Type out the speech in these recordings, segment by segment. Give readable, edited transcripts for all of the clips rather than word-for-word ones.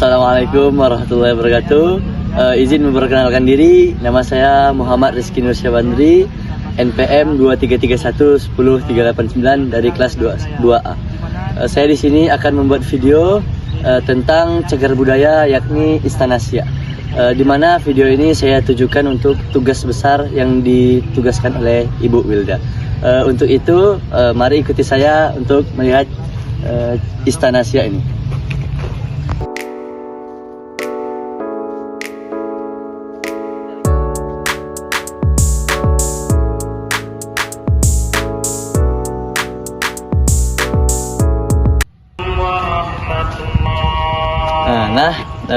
Assalamualaikum warahmatullahi wabarakatuh. Izin memperkenalkan diri, nama saya Muhammad Rizky Nur Syabandri, NPM 231010389 dari kelas 2A. Saya di sini akan membuat video tentang cagar budaya, yakni Istana Siak. Di mana video ini saya tujukan untuk tugas besar yang ditugaskan oleh Ibu Wilda. Untuk itu, mari ikuti saya untuk melihat Istana Siak ini.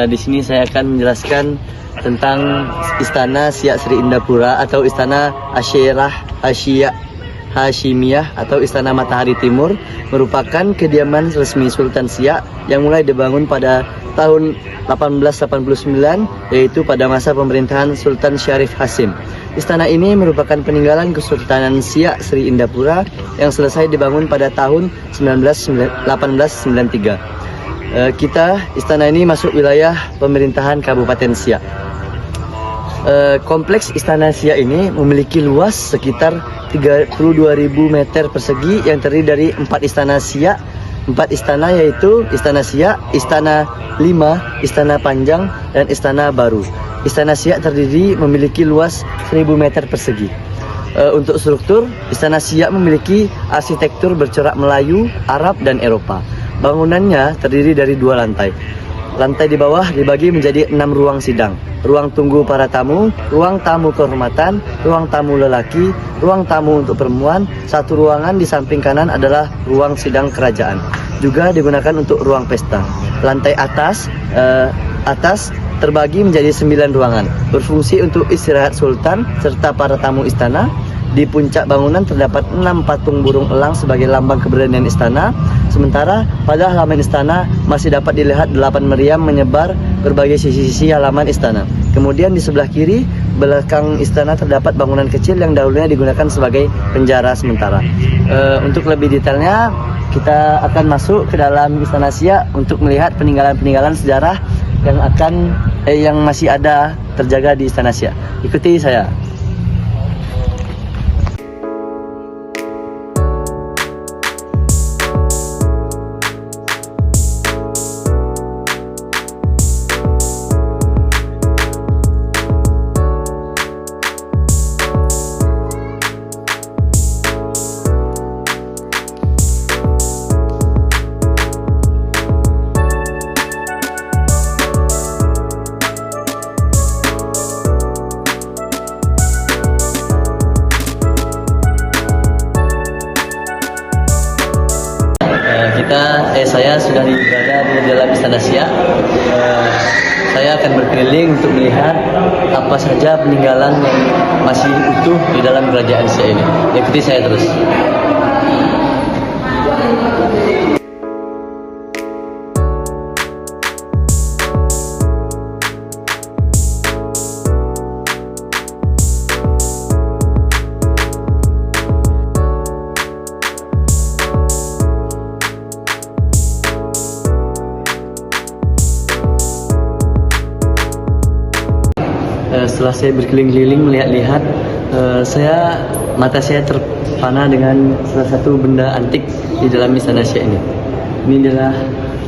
Di sini saya akan menjelaskan tentang Istana Siak Sri Indapura atau Istana Asyirah Hashimiyah atau Istana Matahari Timur, merupakan kediaman resmi Sultan Siak yang mulai dibangun pada tahun 1889, yaitu pada masa pemerintahan Sultan Syarif Hasim. Istana ini merupakan peninggalan Kesultanan Siak Sri Indapura yang selesai dibangun pada tahun 1893. Istana ini masuk wilayah pemerintahan Kabupaten Siak. Kompleks Istana Siak ini memiliki luas sekitar 32.000 meter persegi yang terdiri dari 4 istana Siak. 4 istana yaitu Istana Siak, Istana Lima, Istana Panjang, dan Istana Baru. Istana Siak terdiri memiliki luas 1.000 meter persegi. Untuk struktur, Istana Siak memiliki arsitektur bercorak Melayu, Arab, dan Eropa. Bangunannya terdiri dari 2 lantai. Lantai di bawah dibagi menjadi 6 ruang sidang, ruang tunggu para tamu, ruang tamu kehormatan, ruang tamu lelaki, ruang tamu untuk perempuan. 1 ruangan di samping kanan adalah ruang sidang kerajaan. Juga digunakan untuk ruang pesta. Lantai atas terbagi menjadi 9 ruangan, berfungsi untuk istirahat sultan serta para tamu istana. Di puncak bangunan terdapat 6 patung burung elang sebagai lambang keberanian istana. Sementara pada halaman istana masih dapat dilihat 8 meriam menyebar berbagai sisi-sisi halaman istana. Kemudian di sebelah kiri belakang istana terdapat bangunan kecil yang dahulunya digunakan sebagai penjara sementara. Untuk lebih detailnya kita akan masuk ke dalam Istana Siak untuk melihat peninggalan-peninggalan sejarah yang masih ada terjaga di Istana Siak. Ikuti saya. Saya sudah berada di dalam Istana Siak. Saya akan berkeliling untuk melihat apa saja peninggalan yang masih utuh di dalam kerajaan Siak ini. Ikuti saya terus. Setelah saya berkeliling-keliling melihat-lihat, mata saya terpana dengan salah satu benda antik di dalam Istana Siak ini. Ini adalah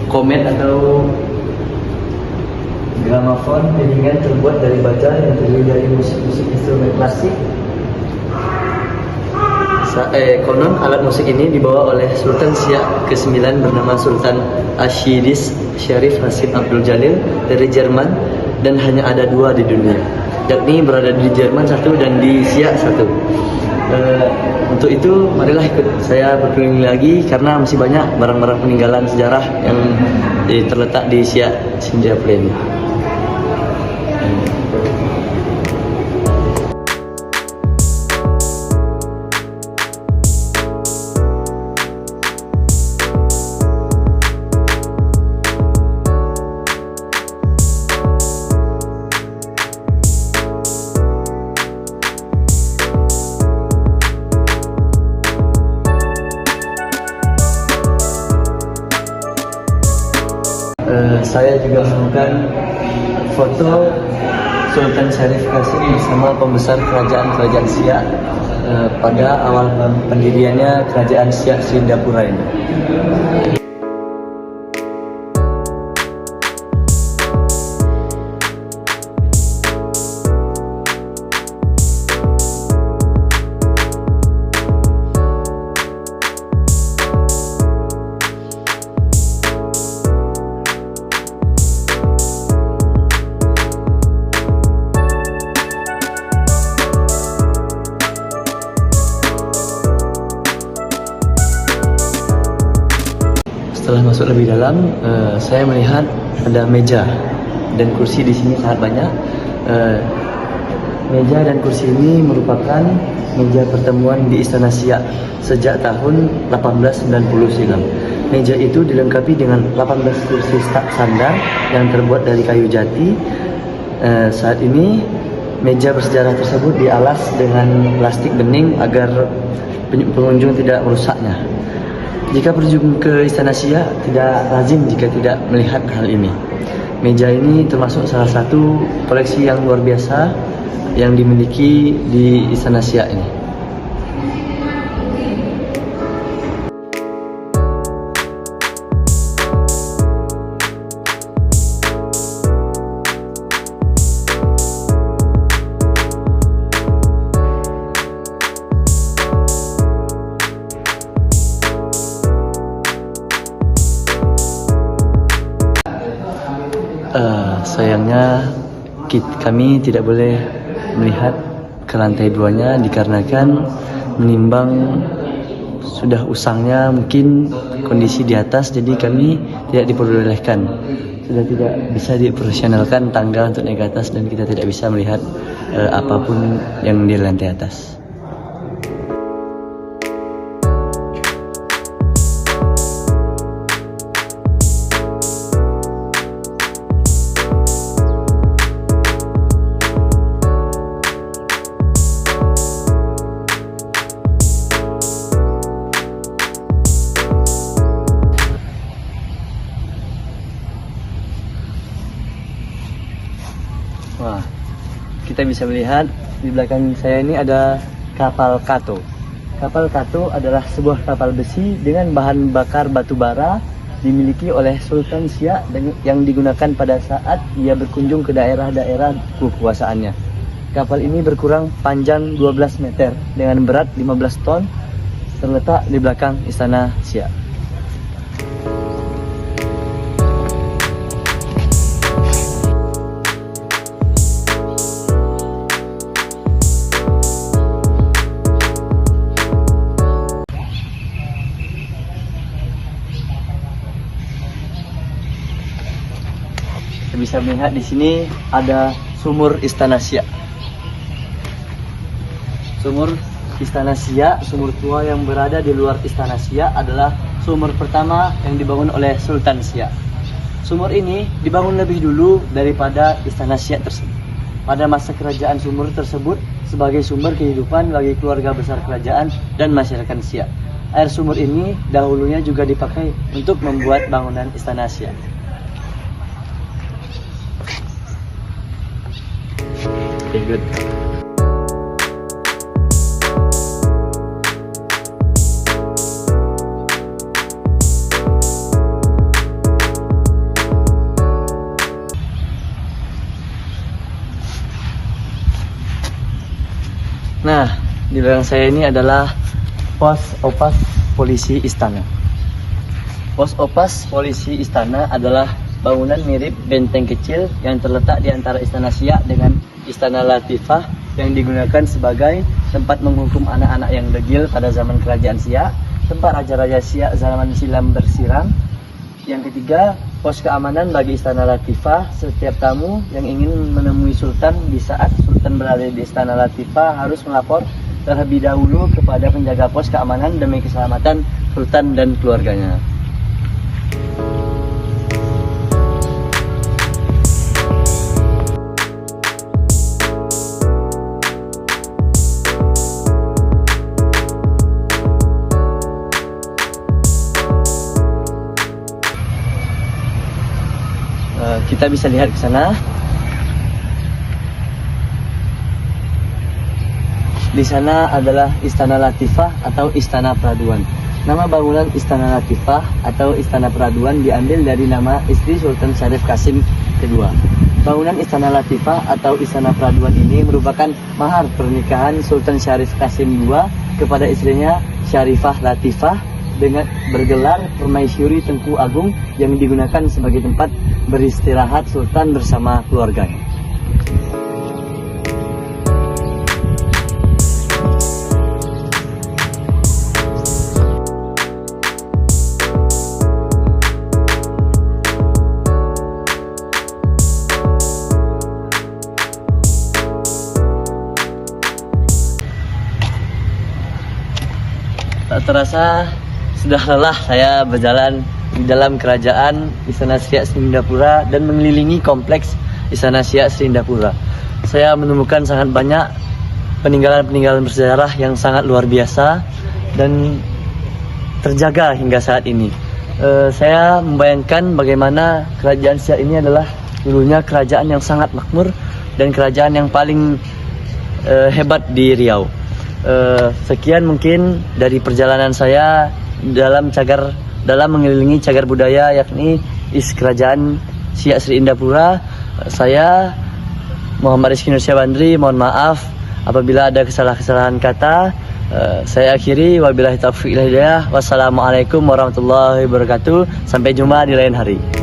komet atau gramafon piringan terbuat dari baja yang terdiri dari musik-musik instrumen klasik. Konon alat musik ini dibawa oleh Sultan Siak ke-9 bernama Sultan Ashidis Syarif Hasim Abdul Jalil dari Jerman, dan hanya ada 2 di dunia, yakni berada di Jerman 1 dan di Siak 1. Untuk itu marilah ikut saya berkeliling lagi karena masih banyak barang-barang peninggalan sejarah yang terletak di Siak Sindapura ini. saya juga menemukan foto Sultan Syarif Qasim bersama pembesar kerajaan Siak pada awal pendiriannya kerajaan Siak Sindapura ini. Setelah masuk lebih dalam, saya melihat ada meja dan kursi di sini sangat banyak. Meja dan kursi ini merupakan meja pertemuan di Istana Siak sejak tahun 1890 silam. Meja itu dilengkapi dengan 18 kursi sandar yang terbuat dari kayu jati. Saat ini meja bersejarah tersebut dialas dengan plastik bening agar pengunjung tidak merusaknya. Jika berkunjung ke Istana Siak, tidak lazim jika tidak melihat hal ini. Meja ini termasuk salah satu koleksi yang luar biasa yang dimiliki di Istana Siak ini. Sayangnya kami tidak boleh melihat ke lantai 2-nya dikarenakan menimbang sudah usangnya mungkin kondisi di atas, jadi kami tidak diperbolehkan. Sudah tidak bisa dioperasionalkan tangga untuk naik ke atas dan kita tidak bisa melihat apapun yang di lantai atas. Wah, kita bisa melihat di belakang saya ini ada kapal Kato. Kapal Kato adalah sebuah kapal besi dengan bahan bakar batu bara dimiliki oleh Sultan Siak yang digunakan pada saat ia berkunjung ke daerah-daerah kekuasaannya. Kapal ini berkurang panjang 12 meter dengan berat 15 ton, terletak di belakang Istana Siak. Bisa melihat di sini ada sumur Istana Siak. Sumur Istana Siak, sumur tua yang berada di luar Istana Siak adalah sumur pertama yang dibangun oleh Sultan Siak. Sumur ini dibangun lebih dulu daripada Istana Siak tersebut. Pada masa kerajaan sumur tersebut sebagai sumber kehidupan bagi keluarga besar kerajaan dan masyarakat Siak. Air sumur ini dahulunya juga dipakai untuk membuat bangunan Istana Siak. Okay, good. Nah, di belakang saya ini adalah pos opas polisi istana. Pos opas polisi istana adalah bangunan mirip benteng kecil yang terletak di antara Istana Siak dengan Istana Latifah yang digunakan sebagai tempat menghukum anak-anak yang degil pada zaman kerajaan Siak, tempat raja-raja Siak zaman silam bersiram. Yang ketiga, pos keamanan bagi Istana Latifah. Setiap tamu yang ingin menemui Sultan di saat Sultan berada di Istana Latifah harus melapor terlebih dahulu kepada penjaga pos keamanan demi keselamatan Sultan dan keluarganya. Kita bisa lihat ke sana. Di sana adalah Istana Latifah atau Istana Peraduan. Nama bangunan Istana Latifah atau Istana Peraduan diambil dari nama istri Sultan Syarif Qasim kedua. Bangunan Istana Latifah atau Istana Peraduan ini merupakan mahar pernikahan Sultan Syarif Qasim II kepada istrinya Syarifah Latifah dengan bergelar Permaisuri Tengku Agung yang digunakan sebagai tempat beristirahat Sultan bersama keluarganya. Tak terasa sudah lelah saya berjalan di dalam kerajaan Istana Siak Srindapura dan mengelilingi kompleks Istana Siak Srindapura. Saya menemukan sangat banyak peninggalan-peninggalan bersejarah yang sangat luar biasa dan terjaga hingga saat ini. Saya membayangkan bagaimana kerajaan Siak ini adalah dulunya kerajaan yang sangat makmur dan kerajaan yang paling hebat di Riau. Sekian mungkin dari perjalanan saya dalam mengelilingi cagar budaya yakni Kerajaan Siak Srindapura. Saya Muhammad Rizky Nur Syabandri, mohon maaf apabila ada kesalahan kata. Saya akhiri, wabillahi taufiq wal hidayah. Wassalamualaikum warahmatullahi wabarakatuh. Sampai jumpa di lain hari.